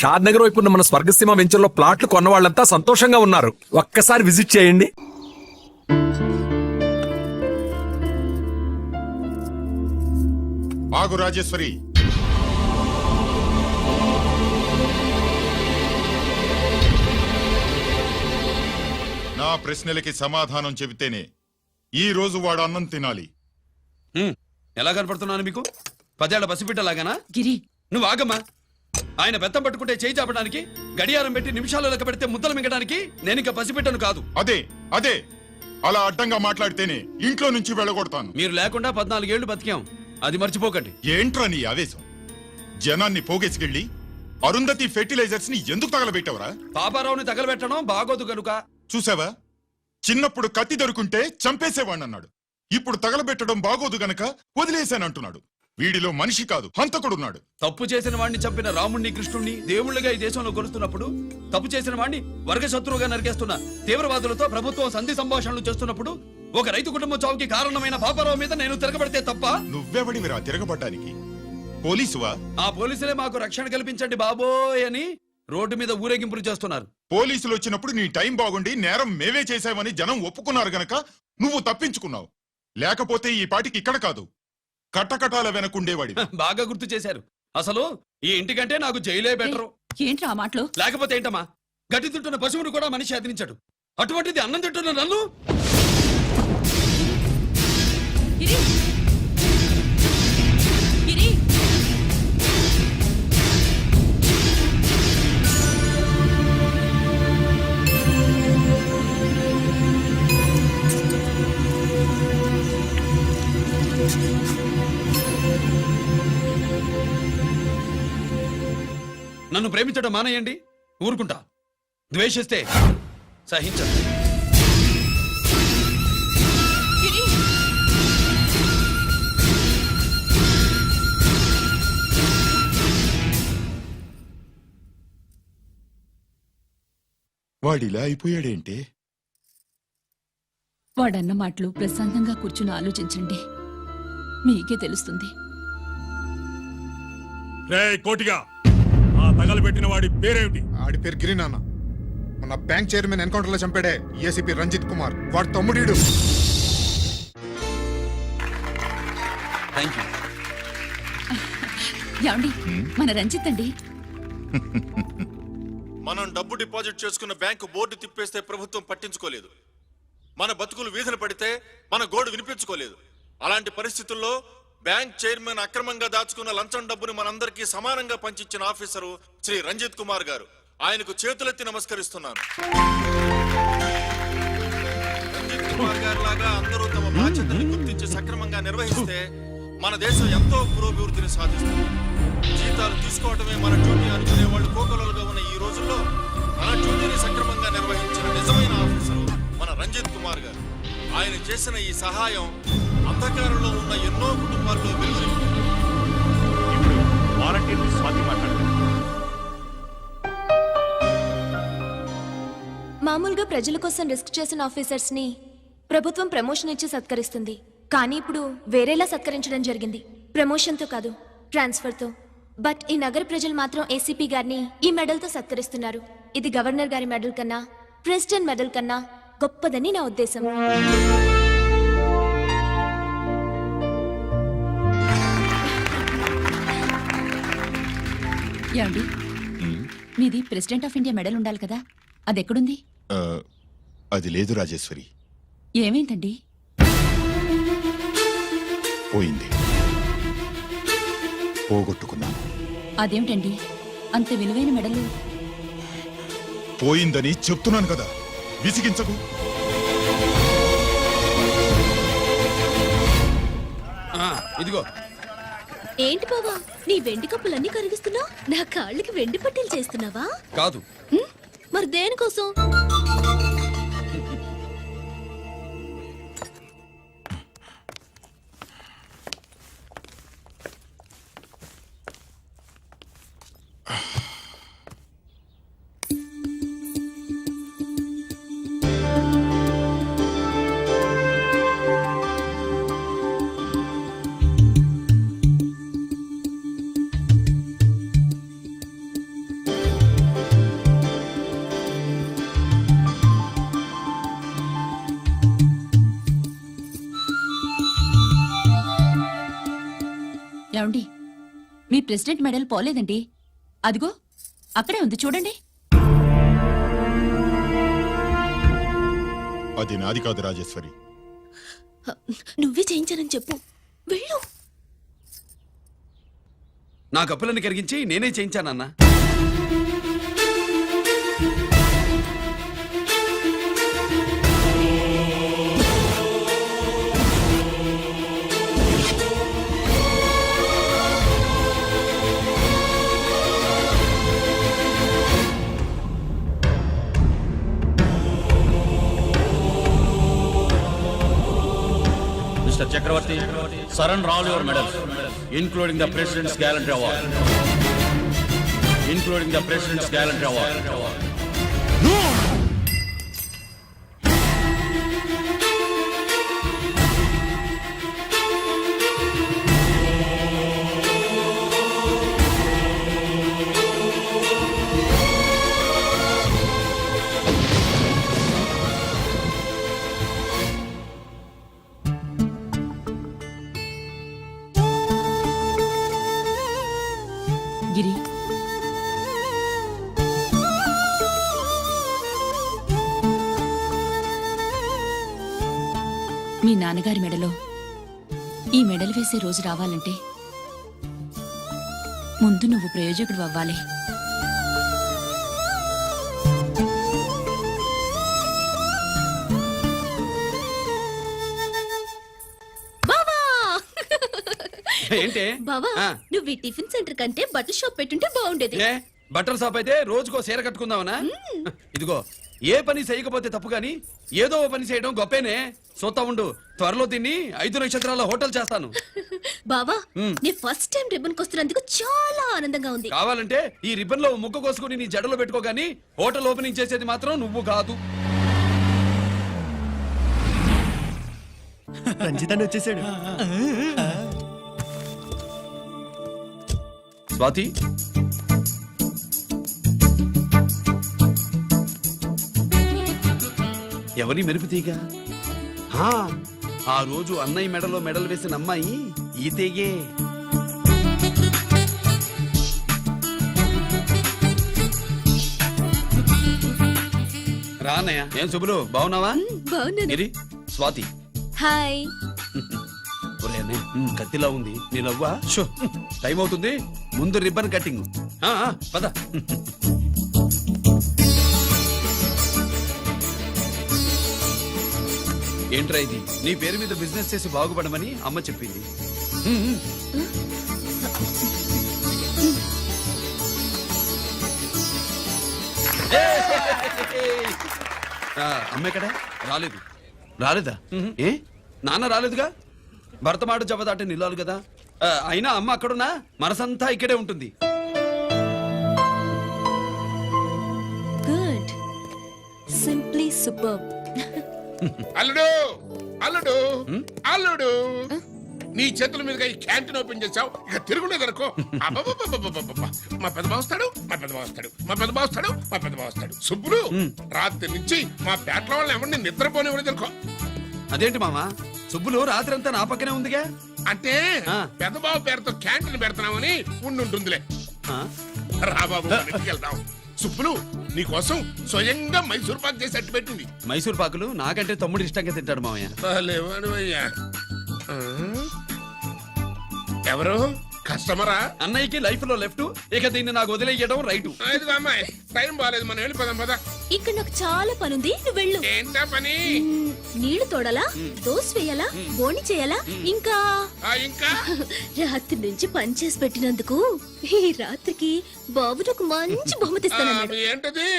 షాద్ నగర్ వైపు ఉన్న మన స్వర్గసీమ వెంచర్లో ప్లాట్లు కొన్న వాళ్ళంతా సంతోషంగా ఉన్నారు. ఒక్కసారి విజిట్ చేయండి. ఆగు రాజేశ్వరి, నా ప్రశ్నలకి సమాధానం చెబితేనే ఈ రోజు వాడు అన్నం తినాలి. ఎలా కనపడుతున్నాను మీకు? 10 ఏళ్ల బసిపిట్టలాగానా? గిరి, నువ్వు ఆగమ్మా. ఆయన బెత్తం పట్టుకుంటే చేయి చాపడానికి, గడియారం పెట్టి నిమిషాలు లెక్క పెడితే ముద్దలు మింగడానికి నేను ఇంకా పసిపిట్టను కాదు. అదే అదే అలా అడ్డంగా మాట్లాడితేనే ఇంట్లో నుంచి వెళ్ళగొడతాను. మీరు లేకుండా 14 ఏళ్లు బతికాం, అది మర్చిపోకండి. ఏంట్రా నీ ఆవేశం? జనాన్ని పోగేసుకెళ్ళి అరుంధతి ఫెర్టిలైజర్స్ ని ఎందుకు తగలబెట్టావరా? పాపారావుని తగలబెట్టడం బాగోదు గనుక. చూసావా, చిన్నప్పుడు కత్తి దొరుకుంటే చంపేసేవాణ్ణన్నాడు. ఇప్పుడు తగలబెట్టడం బాగోదు గనక వదిలేశానంటున్నాడు. వీడిలో మనిషి కాదు, హంతకుడున్నాడు. తప్పు చేసిన వాడిని చంపిన రాముణ్ణి, కృష్ణుణ్ణి దేవుళ్ళుగా ఈ దేశంలో కొలుస్తున్నప్పుడు, తప్పు చేసిన వాడిని వర్గశత్రువుగా నరికేస్తున్న తీవ్రవాదులతో ప్రభుత్వం సంధి సంభాషణలు చేస్తున్నప్పుడు, ఒక రైతు కుటుంబం చావుకి కారణమైన పాపారావు మీద నేను తిరగబడితే తప్ప? నువ్వెవడివిరా తిరగబడ్డానికి? పోలీసువా? ఆ పోలీసులే మాకు రక్షణ కల్పించండి బాబోయ్ అని రోడ్డు మీద ఊరేగింపులు చేస్తున్నారు. పోలీసులు వచ్చినప్పుడు నీ టైం బాగుండి నేరం మేమే చేశామని జనం ఒప్పుకున్నారు గనక నువ్వు తప్పించుకున్నావు. లేకపోతే ఈ పాటికి ఇక్కడ కాదు, కట్టకటాల వెనకుండేవాడి. బాగా గుర్తు చేశారు. అసలు ఈ ఇంటికంటే నాకు జైలే బెటరు. ఏంట్రా ఆ మాటలు? లేకపోతే ఏంటమ్మా, గడ్డి తింటున్న పశువును కూడా మనిషి అదిలించాడు. అటువంటిది అన్నం తింటున్న నన్ను? గిరి, గిరి, నన్ను ప్రేమించడం మానేయండి, ఊరుకుంటా. ద్వేషిస్తే సహించండి. గిరి. వాడిలా అయిపోయాడేంటి? వాడన్న మాటలు ప్రశాంతంగా కూర్చుని ఆలోచించండి, మీకే తెలుస్తుంది. రే కోటిగా, ఆ తగలబెట్టిన వాడి పేరేమిటి? ఆడి పేరు గిరి నాన్న. మన బ్యాంక్ చైర్మన్ ఎన్కౌంటర్ లో చంపాడే ఏసీపీ రంజిత్ కుమార్, వాడి తమ్ముడీడు. Thank you. ఏమండి, మన రంజిత్ అండి. మనం డబ్బు డిపాజిట్ చేసుకున్న బ్యాంకు బోర్డు తిప్పేస్తే ప్రభుత్వం పట్టించుకోలేదు. మన బతుకులు వీధులు పడితే మన గోడు వినిపించుకోలేదు. అలాంటి పరిస్థితుల్లో బ్యాంక్ చైర్మన్ అక్రమంగా దాచుకున్న లంచం డబ్బుని మనందరికీ సమానంగా పంచిచ్చిన ఆఫీసరు శ్రీ రంజిత్ కుమార్ గారు. ఆయనకు చేతులెత్తి నమస్కరిస్తున్నాను. రంజిత్ కుమార్ గారి లాగా అందరూ తమ బాధ్యతను గుర్తించి సక్రమంగా నిర్వహిస్తే మన దేశం ఎంతో పురోభివృద్ధిని సాధిస్తుంది. జీతాలు తీసుకోవటమే మన డ్యూటీ అనుకునే వాళ్ళు కోకొలలుగా ఉన్న ఈ రోజుల్లో మన డ్యూటీని సక్రమంగా నిర్వహించిన నిజమైన ఆఫీసరు మన రంజిత్ కుమార్ గారు. ఆయన చేసిన ఈ సహాయం అంధకారంలో ఉన్న ఎన్నో కుటుంబాల్లో వెలుగుని. మామూలుగా ప్రజల కోసం రిస్క్ చేసిన ఆఫీసర్స్ ని ప్రభుత్వం ప్రమోషన్ ఇచ్చి సత్కరిస్తుంది. కానీ ఇప్పుడు వేరేలా సత్కరించడం జరిగింది. ప్రమోషన్ తో కాదు, ట్రాన్స్ఫర్ తో. బట్ ఈ నగర ప్రజలు మాత్రం ఏసీపీ గారిని ఈ మెడల్ తో సత్కరిస్తున్నారు. ఇది గవర్నర్ గారి మెడల్ కన్నా, ప్రెసిడెంట్ మెడల్ కన్నా గొప్పదని నా ఉద్దేశం. ఏమండి, మీది ప్రెసిడెంట్ ఆఫ్ ఇండియా మెడల్ ఉండాలి కదా, అది ఎక్కడుంది? అది లేదు రాజేశ్వరి. ఏమైందండి? పోయింది, పోగొట్టుకున్నాను. అదేమిటండి అంత విలువైన మెడలు? పోయిందని చెప్తున్నాను కదా, విసిగించకు. ఇదిగో. ఏంటి బావా, నీ వెండి కప్పులన్నీ కరిగిస్తున్నావు? నా కాళ్ళకి వెండి పట్టీలు చేస్తున్నావా? కాదు. మరి దేనికోసం? ప్రెసిడెంట్ మెడల్ పోలేదండి. అదిగో అక్కడే ఉంది చూడండి. అది నాది కాదు రాజేశ్వరి. నువ్వే చేయించానని చెప్పు. వెళ్ళు. నా కప్పులను కరిగించి నేనే చేయించానన్నా. Mr. Chakravarti, surrender all your medals, including the President's Gallantry Award. Including the President's Gallantry Award. గిరి, మీ నాన్నగారి మెడలో ఈ మెడల్ వేసే రోజు రావాలంటే ముందు నువ్వు ప్రయోజకుడు అవ్వాలి. బావా ఏంటి బావా, ఆ. నువ్వు ఈ టిఫిన్ సెంటర్ కంటే బట్టల షాప్ పెట్టుంటే బాగుండేది. ఏ బట్టల షాప్ అయితే రోజుకో చీర కట్టుకుందామనా? ఇదిగో ఏ పని చేయకపోతే తప్పు గాని ఏదో ఓ పని చేయడం గొప్పేనే. సోతా ఉండు, త్వరలో దీన్ని 5 నక్షత్రాల హోటల్ చేస్తాను. బావా, నీ ఫస్ట్ టైం రిబ్బన్ కొస్తున్నందుకు చాలా ఆనందంగా ఉంది. కావాలంటే ఈ రిబ్బన్ లో ముక్క కోసుకుని నీ జడలో పెట్టుకోగాని హోటల్ ఓపెనింగ్ చేసేది మాత్రం నువ్వు కాదు. రంజిత్ వచ్చేసాడు. స్వాతి, ఎవరి మెరుపు తీగ? ఆ రోజు అన్నయ్య మెడలో మెడలు వేసిన అమ్మాయి ఈ తీగే. రా అన్నయ్య. ఏం శుభ్రు, బాగున్నావా? బాగున్నాను. గిరి, స్వాతి. హాయ్. ఒరే అన్నయ్య, కత్తిలా ఉంది నీ నవ్వా? షో, టైం అవుతుంది, ముందు రిబ్బన్ కటింగ్. పద. ఏంట్రా ఇది? నీ పేరు మీద బిజినెస్ చేసి బాగుపడమని అమ్మ చెప్పింది. అమ్మ ఎక్కడ? రాలేదు. రాలేదా? ఏ నాన్న రాలేదుగా? భరతమాడు జవదాటే నిల్లాలు కదా. అయినా అమ్మ అక్కడున్నా మనసంతా ఇక్కడే ఉంటుంది. Good, simply super. అల్లుడు అల్లుడు అల్లుడు, నీ చేతుల మీదుగా ఈ క్యాంటీన్ ఓపెన్ చేసావు, ఇక తిరుగులేదనుకో. మా పెద్ద బావస్తాడు, మా పెద్ద బావస్తాడు, మా పెద్ద బావస్తాడు, మా పెద్ద బావస్తాడు. సుబ్బులు, రాత్రి నుంచి మా పేటల వాళ్ళని ఎవరిని నిద్రపోనివ్వలేదు అనుకో. అదేంటి మామ, సుబ్బులు రాత్రంతా నా పక్కనే ఉందిగా? అంటే పెద్ద బావ పేరుతో క్యాంటీన్ పెడుతున్నామని ఉండుంటుందిలే. రా బాబు, వెళ్దాం. సుబ్బులు, నీకోసం స్వయంగా మైసూర్ పాక్ చేసి అట్టు పెట్టింది. మైసూర్ పాకులు నాకంటే తమ్ముడు ఇష్టంగా తింటాడు మామయ్య. లేవయ్యా. ఎవరు కస్టమరా? అన్నయ్యకి లైఫ్ లో లెఫ్ట్, ఇక దీన్ని నాకు వదిలేయడం రైట్. ఇదిగో అమ్మాయి, టైం బాగాలేదు, మనం వెళ్ళిపోదాం పద. ఇక్కడ నాకు చాలా పనుంది, నువ్వు వెళ్ళు. ఏంటా పని? నీళ్లు తోడాలా, దోశ వేయాలా, బోని చేయాలా, ఇంకా ఇంకా రాత్రి నుంచి పని చేసి పెట్టినందుకు ఈ రాత్రికి బాబు నాకు మంచి బహుమతి ఇస్తానన్నాడు. ఏంటది?